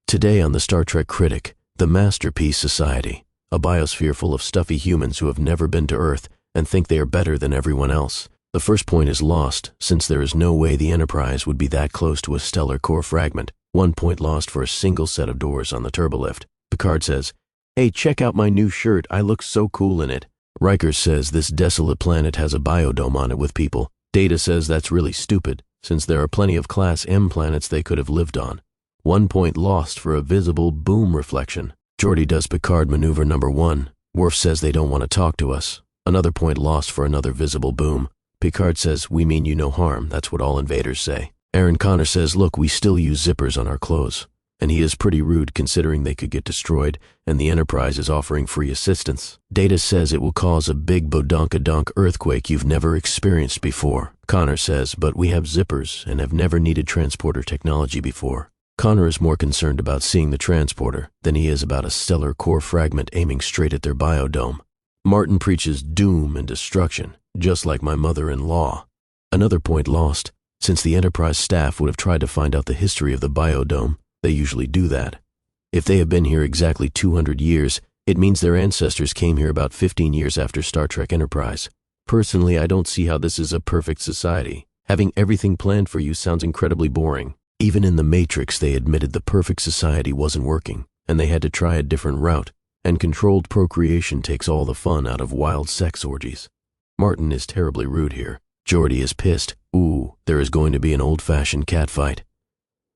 Today on the Star Trek Critic, the Masterpiece Society, a biosphere full of stuffy humans who have never been to Earth and think they are better than everyone else. The first point is lost, since there is no way the Enterprise would be that close to a stellar core fragment. 1 point lost for a single set of doors on the turbolift. Picard says, "Hey, check out my new shirt, I look so cool in it." Riker says this desolate planet has a biodome on it with people. Data says that's really stupid, since there are plenty of Class M planets they could have lived on. 1 point lost for a visible boom reflection. Geordi does Picard maneuver number 1. Worf says they don't want to talk to us. Another point lost for another visible boom. Picard says, "We mean you no harm, that's what all invaders say." Aaron Connor says, "Look, we still use zippers on our clothes." And he is pretty rude considering they could get destroyed and the Enterprise is offering free assistance. Data says it will cause a big bodonkadonk earthquake you've never experienced before. Connor says, "But we have zippers and have never needed transporter technology before." Connor is more concerned about seeing the transporter than he is about a stellar core fragment aiming straight at their biodome. Martin preaches doom and destruction, just like my mother-in-law. Another point lost, since the Enterprise staff would have tried to find out the history of the biodome. They usually do that. If they have been here exactly 200 years, it means their ancestors came here about 15 years after Star Trek Enterprise. Personally, I don't see how this is a perfect society. Having everything planned for you sounds incredibly boring. Even in the Matrix, they admitted the perfect society wasn't working, and they had to try a different route, and controlled procreation takes all the fun out of wild sex orgies. Martin is terribly rude here. Geordi is pissed. Ooh, there is going to be an old-fashioned catfight.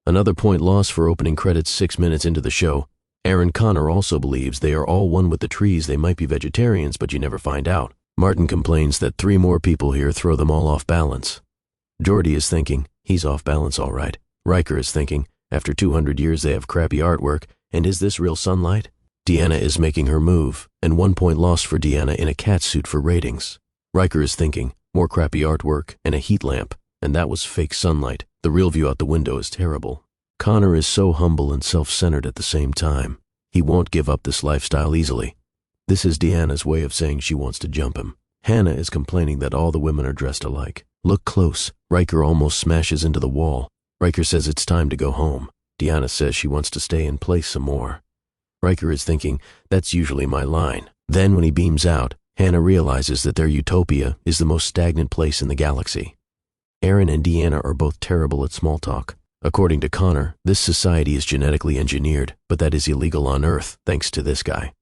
Another point lost for opening credits 6 minutes into the show. Aaron Connor also believes they are all one with the trees. They might be vegetarians, but you never find out. Martin complains that 3 more people here throw them all off balance. Geordi is thinking, he's off balance all right. Riker is thinking, after 200 years they have crappy artwork, and is this real sunlight? Deanna is making her move, and 1 point lost for Deanna in a catsuit for ratings. Riker is thinking, more crappy artwork and a heat lamp, and that was fake sunlight. The real view out the window is terrible. Connor is so humble and self-centered at the same time. He won't give up this lifestyle easily. This is Deanna's way of saying she wants to jump him. Hannah is complaining that all the women are dressed alike. Look close. Riker almost smashes into the wall. Riker says it's time to go home. Deanna says she wants to stay and play some more. Riker is thinking, that's usually my line. Then when he beams out, Hannah realizes that their utopia is the most stagnant place in the galaxy. Aaron and Deanna are both terrible at small talk. According to Connor, this society is genetically engineered, but that is illegal on Earth, thanks to this guy.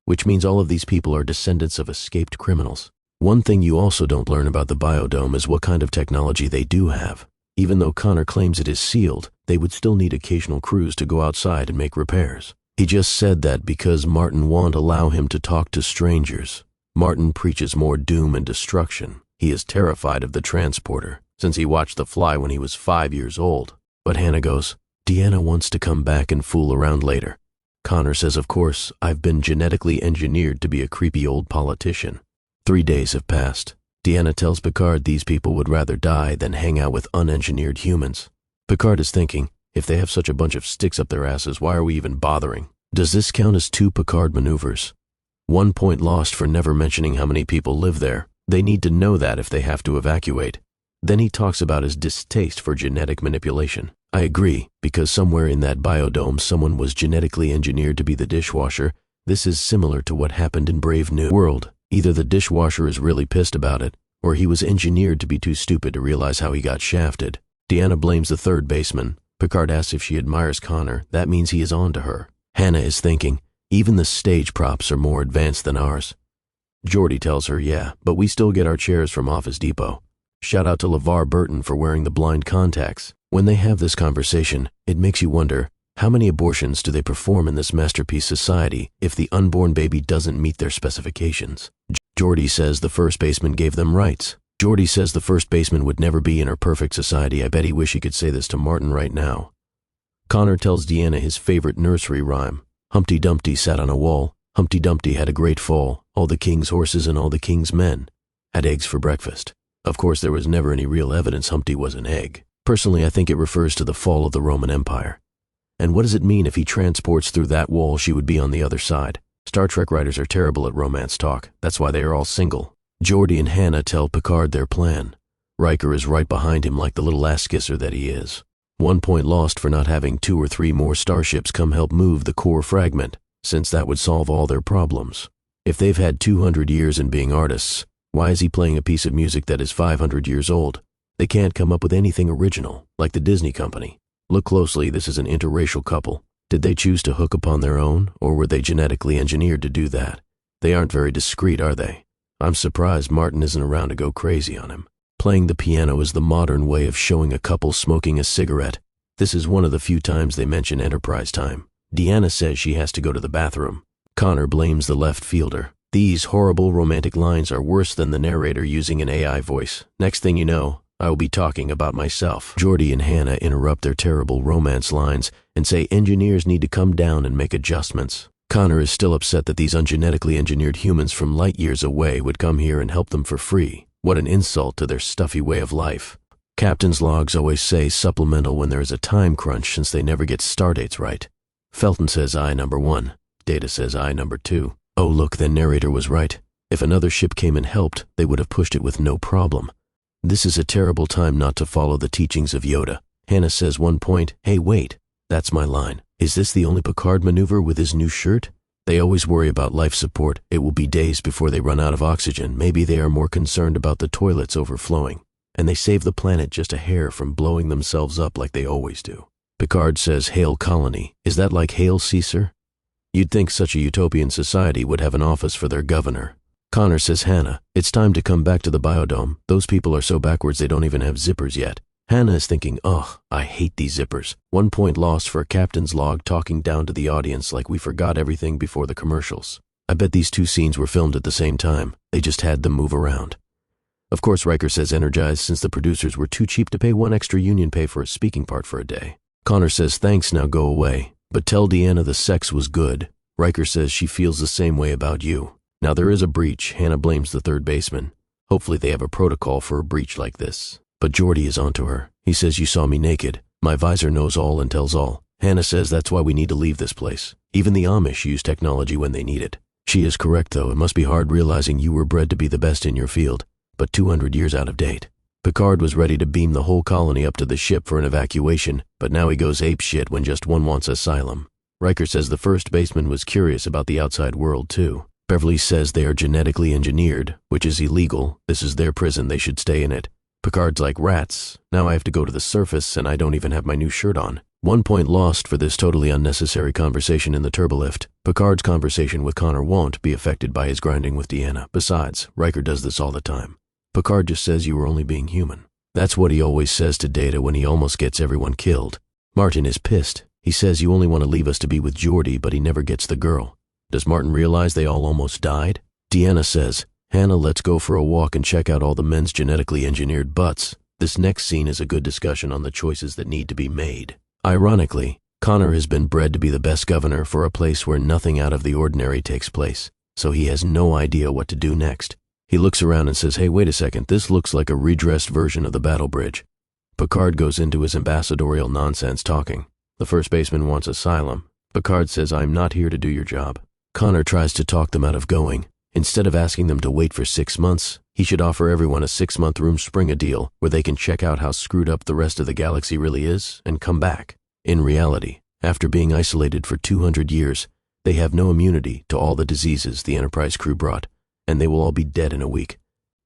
Which means all of these people are descendants of escaped criminals. One thing you also don't learn about the biodome is what kind of technology they do have. Even though Connor claims it is sealed, they would still need occasional crews to go outside and make repairs. He just said that because Martin won't allow him to talk to strangers. Martin preaches more doom and destruction. He is terrified of the transporter, since he watched The Fly when he was 5 years old. But Hannah goes, Deanna wants to come back and fool around later. Connor says, of course, I've been genetically engineered to be a creepy old politician. 3 days have passed. Deanna tells Picard these people would rather die than hang out with unengineered humans. Picard is thinking, if they have such a bunch of sticks up their asses, why are we even bothering? Does this count as 2 Picard maneuvers? 1 point lost for never mentioning how many people live there. They need to know that if they have to evacuate. Then he talks about his distaste for genetic manipulation. I agree, because somewhere in that biodome someone was genetically engineered to be the dishwasher. This is similar to what happened in Brave New World. Either the dishwasher is really pissed about it, or he was engineered to be too stupid to realize how he got shafted. Deanna blames the third baseman. Picard asks if she admires Connor. That means he is on to her. Hannah is thinking, even the stage props are more advanced than ours. Geordi tells her, yeah, but we still get our chairs from Office Depot. Shout out to LeVar Burton for wearing the blind contacts. When they have this conversation, it makes you wonder, how many abortions do they perform in this masterpiece society if the unborn baby doesn't meet their specifications? Geordi says the first baseman gave them rights. Geordi says the first baseman would never be in her perfect society. I bet he wish he could say this to Martin right now. Connor tells Deanna his favorite nursery rhyme. Humpty Dumpty sat on a wall. Humpty Dumpty had a great fall. All the king's horses and all the king's men had eggs for breakfast. Of course, there was never any real evidence Humpty was an egg. Personally, I think it refers to the fall of the Roman Empire. And what does it mean if he transports through that wall she would be on the other side? Star Trek writers are terrible at romance talk. That's why they are all single. Geordi and Hannah tell Picard their plan. Riker is right behind him like the little ass-kisser that he is. 1 point lost for not having 2 or 3 more starships come help move the core fragment, since that would solve all their problems. If they've had 200 years in being artists, why is he playing a piece of music that is 500 years old? They can't come up with anything original, like the Disney company. Look closely, this is an interracial couple. Did they choose to hook up on their own, or were they genetically engineered to do that? They aren't very discreet, are they? I'm surprised Martin isn't around to go crazy on him. Playing the piano is the modern way of showing a couple smoking a cigarette. This is one of the few times they mention Enterprise time. Deanna says she has to go to the bathroom. Connor blames the left fielder. These horrible romantic lines are worse than the narrator using an AI voice. Next thing you know, I will be talking about myself. Geordi and Hannah interrupt their terrible romance lines and say engineers need to come down and make adjustments. Connor is still upset that these ungenetically engineered humans from light years away would come here and help them for free. What an insult to their stuffy way of life. Captain's logs always say supplemental when there is a time crunch since they never get stardates right. Felton says I number 1. Data says I number 2. Oh look, then narrator was right. If another ship came and helped, they would have pushed it with no problem. This is a terrible time not to follow the teachings of Yoda. Hannah says 1 point, hey wait, that's my line. Is this the only Picard maneuver with his new shirt? They always worry about life support. It will be days before they run out of oxygen. Maybe they are more concerned about the toilets overflowing. And they save the planet just a hair from blowing themselves up like they always do. Picard says, Hail Colony. Is that like Hail Caesar? You'd think such a utopian society would have an office for their governor. Connor says, Hannah, it's time to come back to the biodome. Those people are so backwards they don't even have zippers yet. Hannah is thinking, ugh, I hate these zippers. 1 point lost for a captain's log talking down to the audience like we forgot everything before the commercials. I bet these 2 scenes were filmed at the same time. They just had them move around. Of course, Riker says energized since the producers were too cheap to pay 1 extra union pay for a speaking part for a day. Connor says, thanks, now go away. But tell Deanna the sex was good. Riker says she feels the same way about you. Now there is a breach. Hannah blames the third baseman. Hopefully they have a protocol for a breach like this. But Geordi is onto her. He says, you saw me naked. My visor knows all and tells all. Hannah says that's why we need to leave this place. Even the Amish use technology when they need it. She is correct though. It must be hard realizing you were bred to be the best in your field, but 200 years out of date. Picard was ready to beam the whole colony up to the ship for an evacuation, but now he goes apeshit when just one wants asylum. Riker says the first baseman was curious about the outside world too. Beverly says they are genetically engineered, which is illegal. This is their prison, they should stay in it. Picard's like, rats, now I have to go to the surface and I don't even have my new shirt on. 1 point lost for this totally unnecessary conversation in the turbolift. Picard's conversation with Connor won't be affected by his grinding with Deanna. Besides, Riker does this all the time. Picard just says you were only being human. That's what he always says to Data when he almost gets everyone killed. Martin is pissed. He says you only want to leave us to be with Geordi, but he never gets the girl. Does Martin realize they all almost died? Deanna says, Hannah, let's go for a walk and check out all the men's genetically engineered butts. This next scene is a good discussion on the choices that need to be made. Ironically, Connor has been bred to be the best governor for a place where nothing out of the ordinary takes place, so he has no idea what to do next. He looks around and says, hey, wait a second, this looks like a redressed version of the battle bridge. Picard goes into his ambassadorial nonsense talking. The first baseman wants asylum. Picard says, I'm not here to do your job. Connor tries to talk them out of going. Instead of asking them to wait for 6 months, he should offer everyone a 6-month room Springer deal where they can check out how screwed up the rest of the galaxy really is and come back. In reality, after being isolated for 200 years, they have no immunity to all the diseases the Enterprise crew brought, and they will all be dead in a week.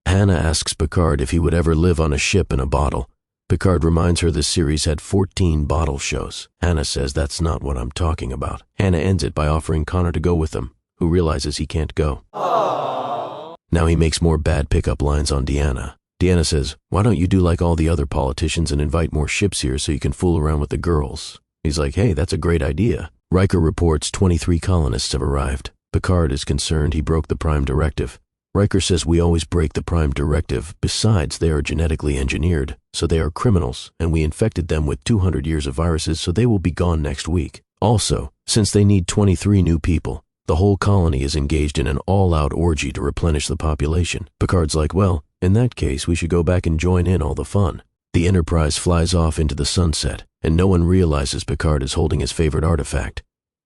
Hannah asks Picard if he would ever live on a ship in a bottle. Picard reminds her this series had 14 bottle shows. Hannah says that's not what I'm talking about. Hannah ends it by offering Connor to go with them, who realizes he can't go. Aww. Now he makes more bad pickup lines on Deanna. Deanna says, why don't you do like all the other politicians and invite more ships here so you can fool around with the girls? He's like, hey, that's a great idea. Riker reports 23 colonists have arrived. Picard is concerned he broke the Prime Directive. Riker says we always break the Prime Directive. Besides, they are genetically engineered, so they are criminals, and we infected them with 200 years of viruses, so they will be gone next week. Also, since they need 23 new people, the whole colony is engaged in an all-out orgy to replenish the population. Picard's like, well, in that case, we should go back and join in all the fun. The Enterprise flies off into the sunset, and no one realizes Picard is holding his favorite artifact,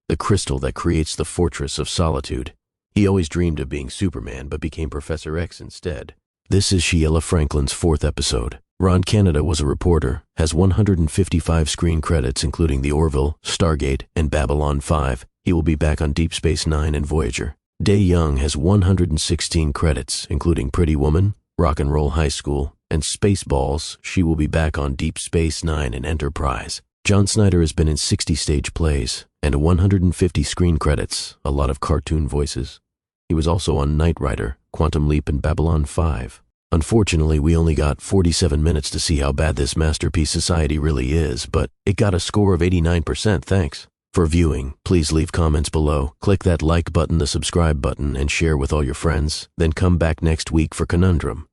the crystal that creates the Fortress of Solitude. He always dreamed of being Superman, but became Professor X instead. This is Sheila Franklin's 4th episode. Ron Canada was a reporter, has 155 screen credits including The Orville, Stargate, and Babylon 5. He will be back on Deep Space Nine and Voyager. Dae Young has 116 credits including Pretty Woman, Rock and Roll High School, and Spaceballs. She will be back on Deep Space Nine and Enterprise. John Snyder has been in 60 stage plays and 150 screen credits, a lot of cartoon voices. He was also on Knight Rider, Quantum Leap, and Babylon 5. Unfortunately, we only got 47 minutes to see how bad this Masterpiece Society really is, but it got a score of 89%, thanks. For viewing, please leave comments below, click that like button, the subscribe button, and share with all your friends. Then come back next week for Conundrum.